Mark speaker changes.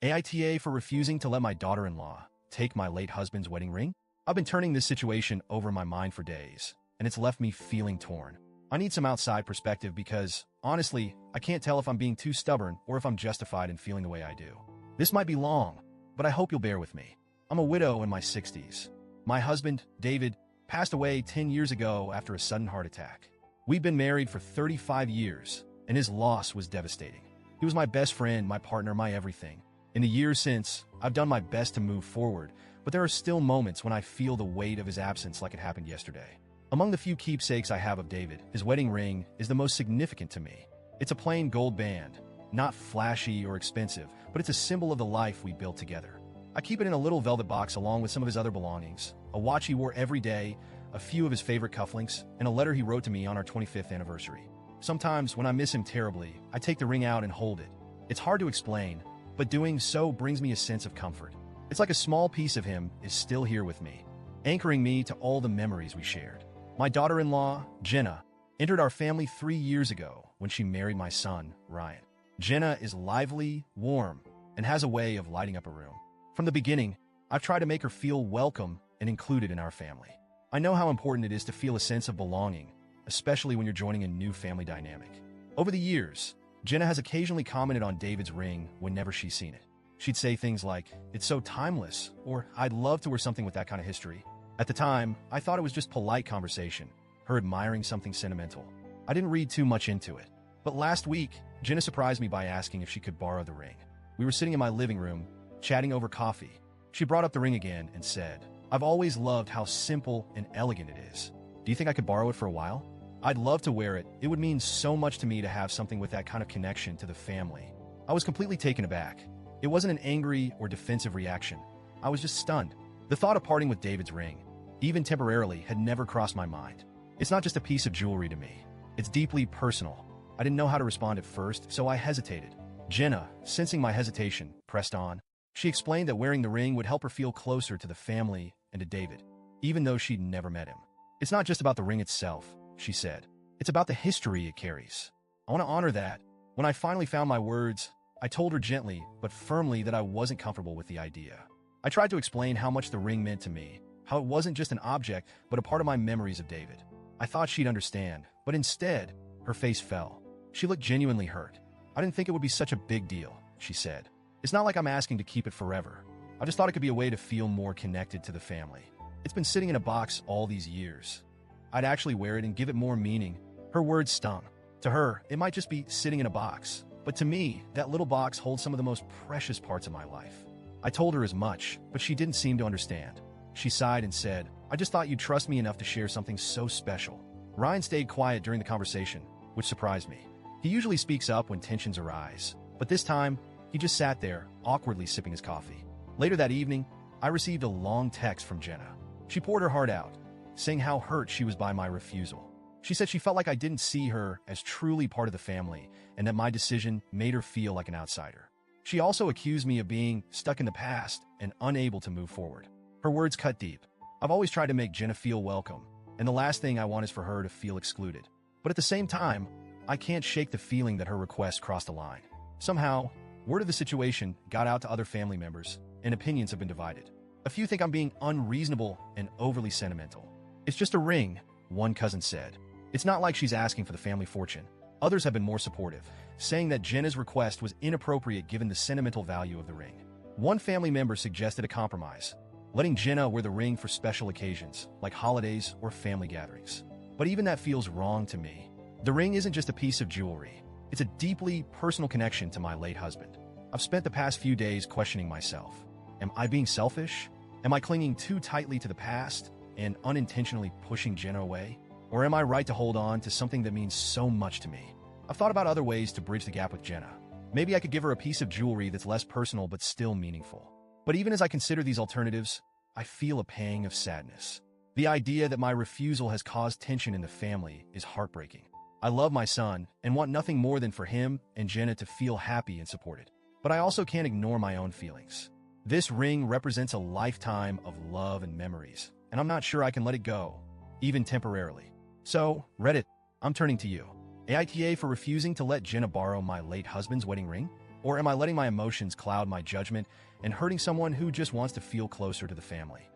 Speaker 1: AITA for refusing to let my daughter-in-law take my late husband's wedding ring? I've been turning this situation over in my mind for days, and it's left me feeling torn. I need some outside perspective because, honestly, I can't tell if I'm being too stubborn or if I'm justified in feeling the way I do. This might be long, but I hope you'll bear with me. I'm a widow in my 60s. My husband, David, passed away 10 years ago after a sudden heart attack. We'd been married for 35 years, and his loss was devastating. He was my best friend, my partner, my everything. In the years since, I've done my best to move forward, but there are still moments when I feel the weight of his absence like it happened yesterday. Among the few keepsakes I have of David, his wedding ring is the most significant to me. It's a plain gold band, not flashy or expensive, but it's a symbol of the life we built together. I keep it in a little velvet box along with some of his other belongings, a watch he wore every day, a few of his favorite cufflinks, and a letter he wrote to me on our 25th anniversary. Sometimes, when I miss him terribly, I take the ring out and hold it. It's hard to explain, but doing so brings me a sense of comfort. It's like a small piece of him is still here with me, anchoring me to all the memories we shared. My daughter-in-law, Jenna, entered our family 3 years ago when she married my son, Ryan. Jenna is lively, warm, and has a way of lighting up a room. From the beginning, I've tried to make her feel welcome and included in our family. I know how important it is to feel a sense of belonging, especially when you're joining a new family dynamic. Over the years, Jenna has occasionally commented on David's ring whenever she's seen it. She'd say things like, "It's so timeless," or "I'd love to wear something with that kind of history." At the time, I thought it was just polite conversation, her admiring something sentimental. I didn't read too much into it. But last week, Jenna surprised me by asking if she could borrow the ring. We were sitting in my living room, chatting over coffee. She brought up the ring again and said, "I've always loved how simple and elegant it is. Do you think I could borrow it for a while? I'd love to wear it. It would mean so much to me to have something with that kind of connection to the family." I was completely taken aback. It wasn't an angry or defensive reaction. I was just stunned. The thought of parting with David's ring, even temporarily, had never crossed my mind. It's not just a piece of jewelry to me. It's deeply personal. I didn't know how to respond at first, so I hesitated. Jenna, sensing my hesitation, pressed on. She explained that wearing the ring would help her feel closer to the family and to David, even though she'd never met him. "It's not just about the ring itself," she said. "It's about the history it carries. I want to honor that." When I finally found my words, I told her gently but firmly that I wasn't comfortable with the idea. I tried to explain how much the ring meant to me, how it wasn't just an object, but a part of my memories of David. I thought she'd understand, but instead, her face fell. She looked genuinely hurt. "I didn't think it would be such a big deal," she said. "It's not like I'm asking to keep it forever. I just thought it could be a way to feel more connected to the family. It's been sitting in a box all these years. I'd actually wear it and give it more meaning." Her words stung. To her, it might just be sitting in a box, but to me, that little box holds some of the most precious parts of my life. I told her as much, but she didn't seem to understand. She sighed and said, "I just thought you'd trust me enough to share something so special." Ryan stayed quiet during the conversation, which surprised me. He usually speaks up when tensions arise, but this time, he just sat there, awkwardly sipping his coffee. Later that evening, I received a long text from Jenna. She poured her heart out, saying how hurt she was by my refusal. She said she felt like I didn't see her as truly part of the family and that my decision made her feel like an outsider. She also accused me of being stuck in the past and unable to move forward. Her words cut deep. I've always tried to make Jenna feel welcome, and the last thing I want is for her to feel excluded. But at the same time, I can't shake the feeling that her request crossed a line. Somehow, word of the situation got out to other family members, and opinions have been divided. A few think I'm being unreasonable and overly sentimental. "It's just a ring," one cousin said. "It's not like she's asking for the family fortune." Others have been more supportive, saying that Jenna's request was inappropriate given the sentimental value of the ring. One family member suggested a compromise, letting Jenna wear the ring for special occasions, like holidays or family gatherings. But even that feels wrong to me. The ring isn't just a piece of jewelry. It's a deeply personal connection to my late husband. I've spent the past few days questioning myself. Am I being selfish? Am I clinging too tightly to the past and unintentionally pushing Jenna away? Or am I right to hold on to something that means so much to me? I've thought about other ways to bridge the gap with Jenna. Maybe I could give her a piece of jewelry that's less personal but still meaningful. But even as I consider these alternatives, I feel a pang of sadness. The idea that my refusal has caused tension in the family is heartbreaking. I love my son and want nothing more than for him and Jenna to feel happy and supported. But I also can't ignore my own feelings. This ring represents a lifetime of love and memories, and I'm not sure I can let it go, even temporarily. So, Reddit, I'm turning to you. AITA for refusing to let Jenna borrow my late husband's wedding ring? Or am I letting my emotions cloud my judgment and hurting someone who just wants to feel closer to the family?